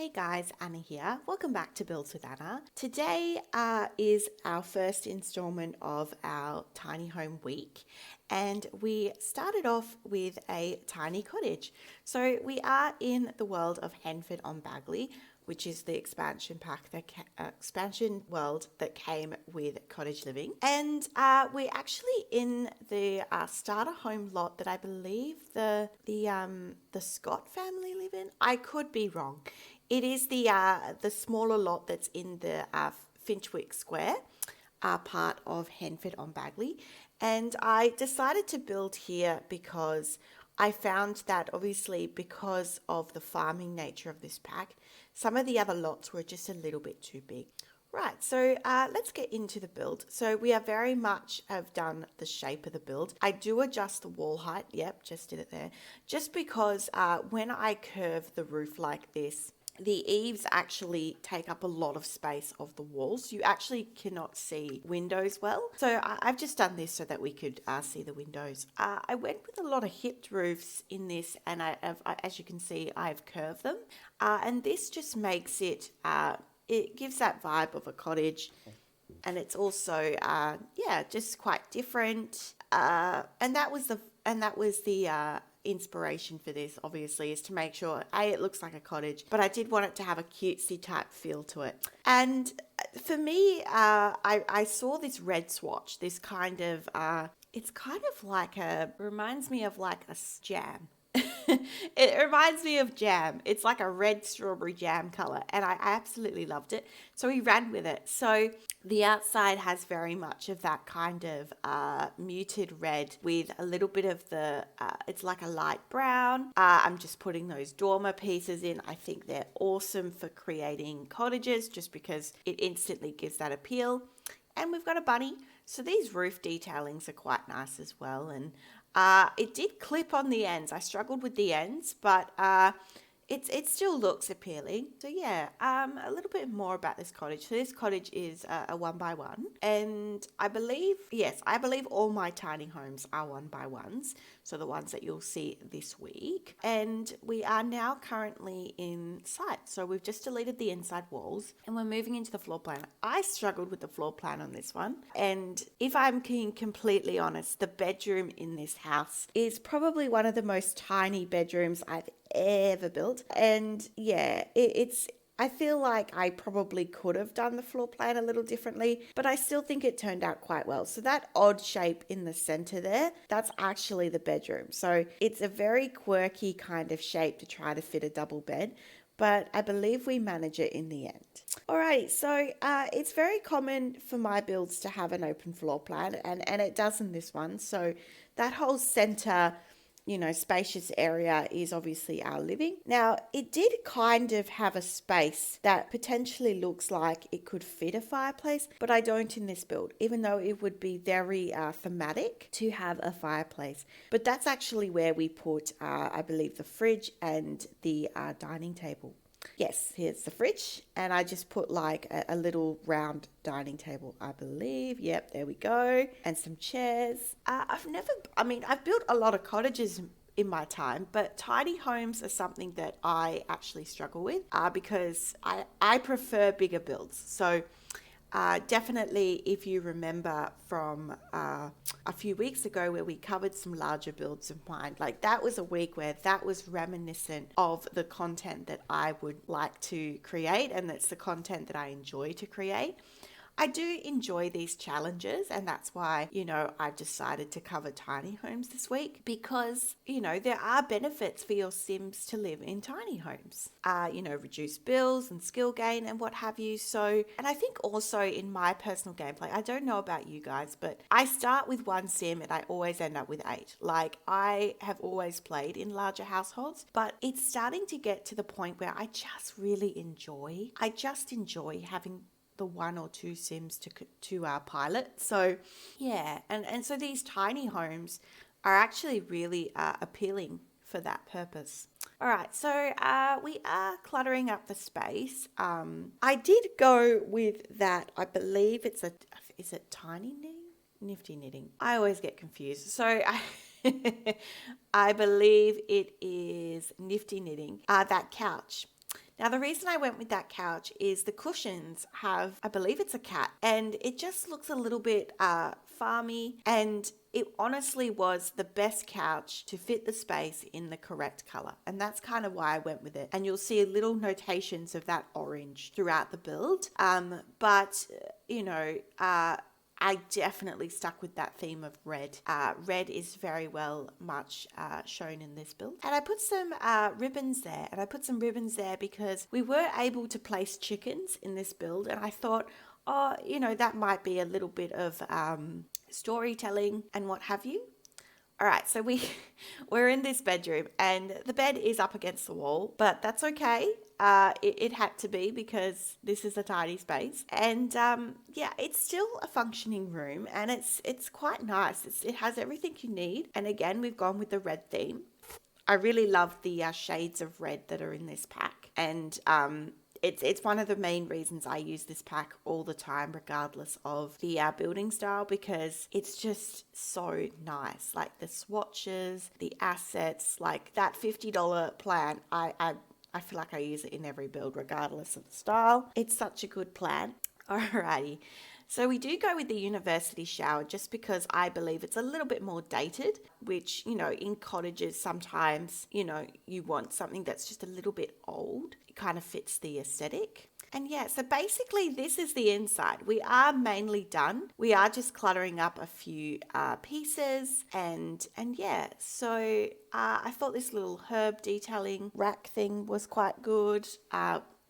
Hey guys, Anna here. Welcome back to Builds with Anna. Today is our first installment of our tiny home week, and we started off with a tiny cottage. So we are in the world of Henford-on-Bagley, which is the expansion pack, expansion world that came with cottage living. And we're actually in the starter home lot that I believe the Scott family live in. I could be wrong. It is the smaller lot that's in the Finchwick Square part of Henford-on-Bagley. And I decided to build here because I found that obviously because of the farming nature of this pack, some of the other lots were just a little bit too big. Right, so let's get into the build. So we are very much have done the shape of the build. I do adjust the wall height. Yep, just did it there. Just because when I curve the roof like this, the eaves actually take up a lot of space of the walls. You actually cannot see windows well. So I've just done this so that we could see the windows. I went with a lot of hipped roofs in this, and as you can see, I've curved them. And this just makes it, it gives that vibe of a cottage. And it's also, just quite different. And that was the inspiration for this, obviously, is to make sure it looks like a cottage, but I did want it to have a cutesy type feel to it. And for me, I saw this red swatch, this kind of it's kind of like reminds me of like a jam. It reminds me of jam. It's like a red strawberry jam color, and I absolutely loved it. So we ran with it. So the outside has very much of that kind of muted red with a little bit of the, it's like a light brown. I'm just putting those dormer pieces in. I think they're awesome for creating cottages just because it instantly gives that appeal. And we've got a bunny. So these roof detailings are quite nice as well. And it did clip on the ends. I struggled with the ends, but it still looks appealing. So yeah, a little bit more about this cottage. So this cottage is a 1x1, and I believe all my tiny homes are 1x1s. So the ones that you'll see this week. And we are now currently in sight. So we've just deleted the inside walls and we're moving into the floor plan. I struggled with the floor plan on this one. And if I'm being completely honest, the bedroom in this house is probably one of the most tiny bedrooms I've ever built. And yeah, I feel like I probably could have done the floor plan a little differently, but I still think it turned out quite well. So that odd shape in the center there, that's actually the bedroom. So it's a very quirky kind of shape to try to fit a double bed, but I believe we manage it in the end. Alrighty, so it's very common for my builds to have an open floor plan, and it does in this one. So that whole center, spacious area is obviously our living. Now, it did kind of have a space that potentially looks like it could fit a fireplace, but I don't in this build, even though it would be very thematic to have a fireplace. But that's actually where we put, I believe, the fridge and the dining table. Yes, here's the fridge, and I just put like a little round dining table, I believe. Yep, there we go. And some chairs. I've built a lot of cottages in my time, but tiny homes are something that I actually struggle with because I prefer bigger builds. So definitely, if you remember from a few weeks ago where we covered some larger builds of mine, like that was a week where that was reminiscent of the content that I would like to create, and that's the content that I enjoy to create. I do enjoy these challenges, and that's why, I've decided to cover tiny homes this week because, there are benefits for your Sims to live in tiny homes. Reduce bills and skill gain and what have you. So, and I think also in my personal gameplay, I don't know about you guys, but I start with one Sim and I always end up with 8. Like, I have always played in larger households, but it's starting to get to the point where I just enjoy having the 1 or 2 Sims to pilot. So yeah, and so these tiny homes are actually really appealing for that purpose. All right, so we are cluttering up the space. I did go with that. I believe is it tiny knitting? Nifty knitting. I always get confused. So I believe it is nifty knitting. That couch. Now, the reason I went with that couch is the cushions have, I believe it's a cat, and it just looks a little bit farmy, and it honestly was the best couch to fit the space in the correct color. And that's kind of why I went with it. And you'll see little notations of that orange throughout the build. But I definitely stuck with that theme of red. Red is very well much shown in this build. And I put some ribbons there. And I put some ribbons there because we were able to place chickens in this build. And I thought, that might be a little bit of storytelling and what have you. All right, so we're in this bedroom and the bed is up against the wall, but that's okay. It had to be because this is a tiny space. And it's still a functioning room, and it's quite nice. It has everything you need. And again, we've gone with the red theme. I really love the shades of red that are in this pack. And it's one of the main reasons I use this pack all the time, regardless of the building style, because it's just so nice. Like the swatches, the assets, like that $50 plan, I feel like I use it in every build, regardless of the style. It's such a good plan. Alrighty. So we do go with the university shower just because I believe it's a little bit more dated, which, in cottages sometimes, you want something that's just a little bit old. It kind of fits the aesthetic. And so basically this is the inside. We are mainly done. We are just cluttering up a few pieces so I thought this little herb detailing rack thing was quite good.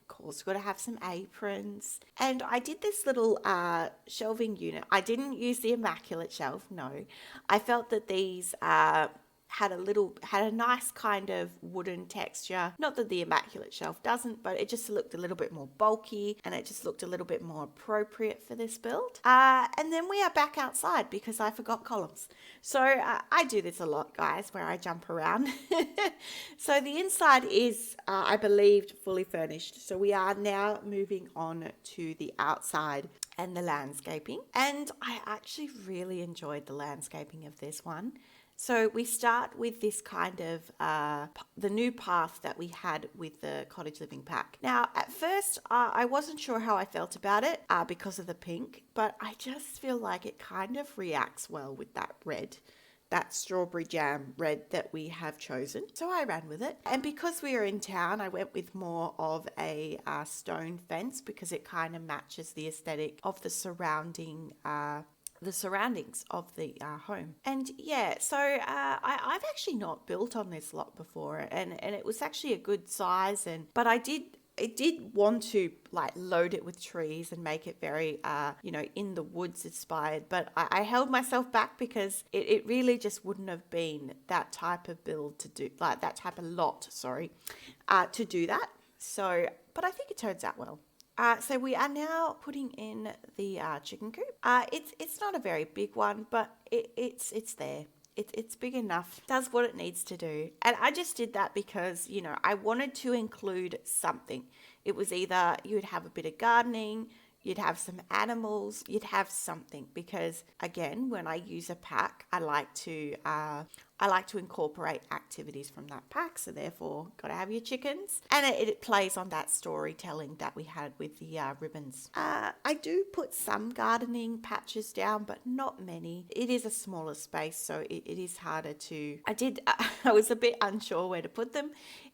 Course, got to have some aprons. And I did this little shelving unit. I didn't use the immaculate shelf, no. I felt that these had a nice kind of wooden texture. Not that the immaculate shelf doesn't, but it just looked a little bit more bulky and it just looked a little bit more appropriate for this build. And then we are back outside because I forgot columns. So I do this a lot, guys, where I jump around. So the inside is, I believe, fully furnished. So we are now moving on to the outside and the landscaping. And I actually really enjoyed the landscaping of this one. So we start with this kind of the new path that we had with the cottage living pack. Now, at first, I wasn't sure how I felt about it because of the pink, but I just feel like it kind of reacts well with that red, that strawberry jam red that we have chosen. So I ran with it. And because we are in town, I went with more of a stone fence because it kind of matches the aesthetic of the surroundings of the home. And so I've actually not built on this lot before, and it was actually a good size, but I did want to like load it with trees and make it very in the woods inspired, but I held myself back because it really just wouldn't have been that type of build to do, like that type of lot, to do that. So, but I think it turns out well. So we are now putting in the chicken coop. It's not a very big one, but it's there. It's big enough, does what it needs to do. And I just did that because, I wanted to include something. It was either you'd have a bit of gardening, you'd have some animals, you'd have something, because again, when I use a pack, I like to incorporate activities from that pack. So therefore, got to have your chickens, and it plays on that storytelling that we had with the ribbons. I do put some gardening patches down, but not many. It is a smaller space, so it is harder to. I was a bit unsure where to put them.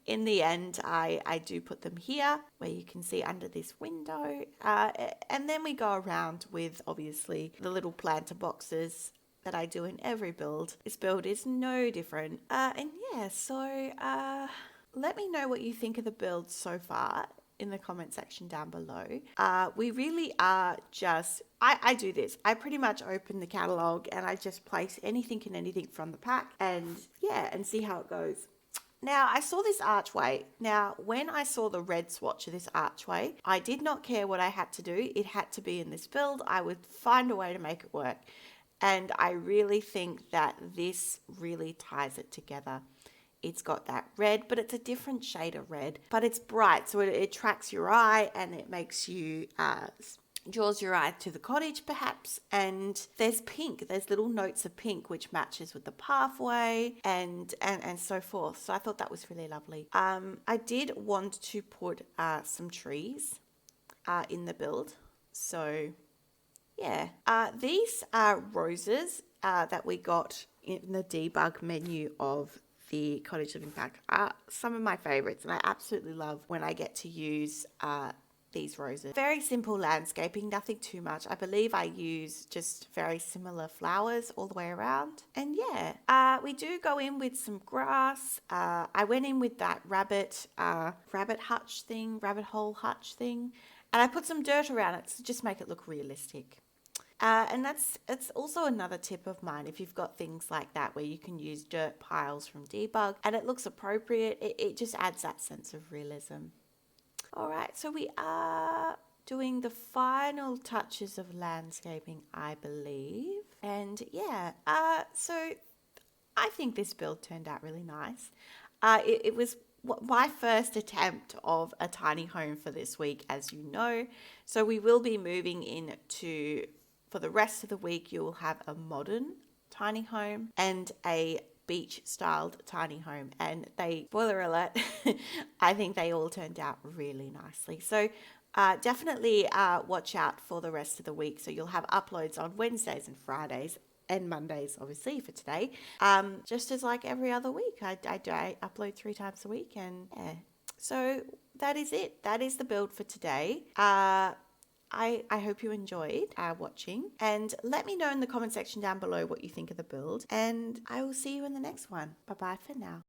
In the end, I do put them here, where you can see under this window. And then we go around with, obviously, the little planter boxes that I do in every build. This build is no different. So let me know what you think of the build so far in the comment section down below. We really are just, I do this. I pretty much open the catalogue and I just place anything and anything from the pack and see how it goes. Now, I saw this archway. Now, when I saw the red swatch of this archway, I did not care what I had to do. It had to be in this build. I would find a way to make it work. And I really think that this really ties it together. It's got that red, but it's a different shade of red, but it's bright. So it attracts your eye and it makes you draws your eye to the cottage perhaps, and there's pink, there's little notes of pink which matches with the pathway and so forth. So I thought that was really lovely. I did want to put some trees in the build, so yeah. These are roses that we got in the debug menu of the Cottage Living Pack are some of my favorites, and I absolutely love when I get to use these roses. Very simple landscaping, nothing too much. I believe I use just very similar flowers all the way around. And yeah, we do go in with some grass. I went in with that rabbit hole hutch thing, and I put some dirt around it to just make it look realistic. And it's also another tip of mine. If you've got things like that where you can use dirt piles from debug and it looks appropriate, it just adds that sense of realism. All right, so we are doing the final touches of landscaping, I believe. And yeah, so I think this build turned out really nice. It was my first attempt of a tiny home for this week, as you know. So we will be moving into, for the rest of the week, you will have a modern tiny home and a beach styled tiny home, and they, spoiler alert, I think they all turned out really nicely. So definitely watch out for the rest of the week. So you'll have uploads on Wednesdays and Fridays and Mondays, obviously, for today. Just as like every other week, I upload 3 times a week, and yeah. So that is it. That is the build for today. I hope you enjoyed watching, and let me know in the comment section down below what you think of the build, and I will see you in the next one. Bye bye for now.